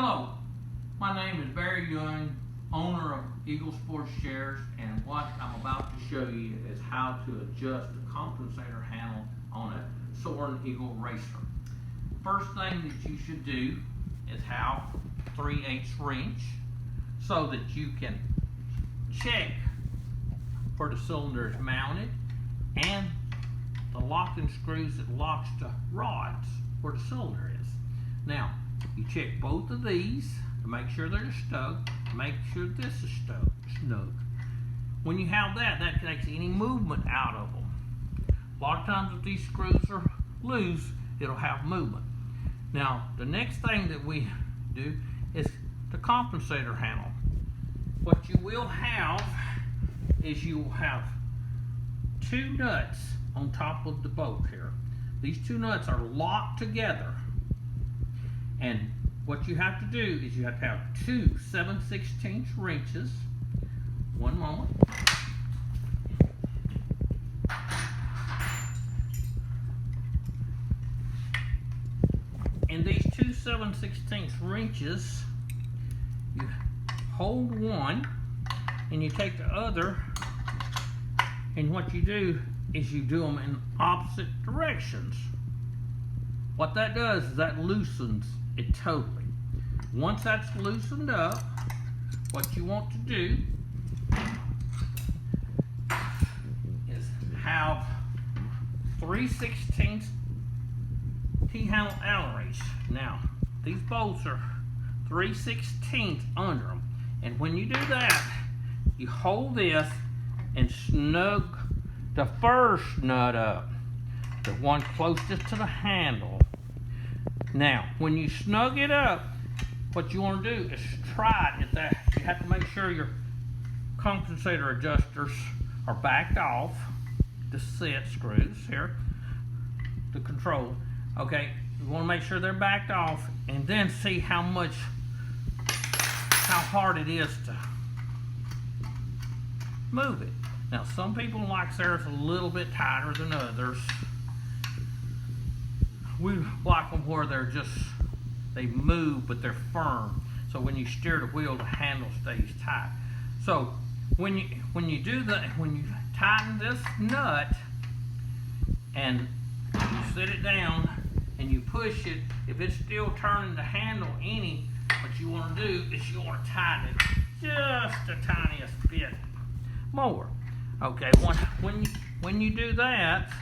Hello, my name is Barry Young, owner of Eagle Sports Chairs, and what I'm about to show you is how to adjust the compensator handle on a Soaring Eagle racer. First thing that you should do is have 3/8 wrench so that you can check where the cylinder is mounted and the locking screws that locks the rods where the cylinder is. Now, you check both of these to make sure they're snug. Make sure this is snug. When you have that takes any movement out of them. A lot of times if these screws are loose, it'll have movement. Now, the next thing that we do is the compensator handle. What you will have is you will have two nuts on top of the bolt here. These two nuts are locked together. And what you have to do is you have to have two 7/16 wrenches. One moment. And these two 7/16 wrenches, you hold one and you take the other, and what you do is you do them in opposite directions. What that does is that loosens it totally. Once that's loosened up, what you want to do is have 3/16 T-handle alloys. Now, these bolts are 3/16 under them, and when you do that, you hold this and snug the first nut up, the one closest to the handle. Now, when you snug it up, what you want to do is try it. You have to make sure your compensator adjusters are backed off, the set screws here, the control. Okay, you want to make sure they're backed off, and then see how hard it is to move it. Now, some people like theirs a little bit tighter than others. We like them where they move, but they're firm. So when you steer the wheel, the handle stays tight. So when you do that, when you tighten this nut and you set it down and you push it, if it's still turning the handle any, what you want to do is you want to tighten it just the tiniest bit more. Okay, when you do that,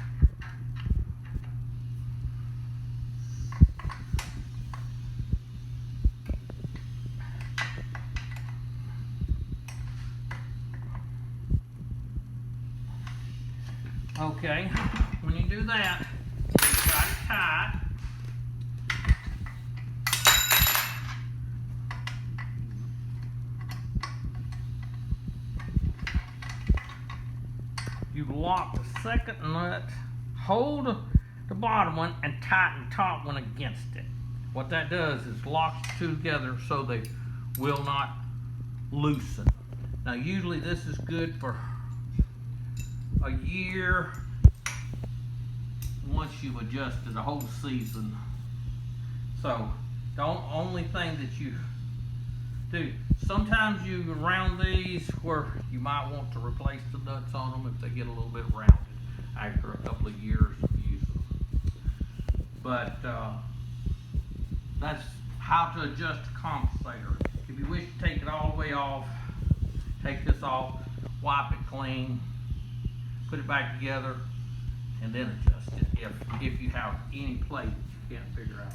when you do that, you got it tight. You lock the second nut, hold the bottom one, and tighten the top one against it. What that does is locks the two together so they will not loosen. Now, usually this is good for a year once you've adjusted the whole season. So the only thing that you do, sometimes you round these where you might want to replace the nuts on them if they get a little bit rounded after a couple of years of use them. But that's how to adjust the compensator. If you wish to take it all the way off, take this off, wipe it clean, put it back together, and then adjust it if you have any plate that you can't figure out.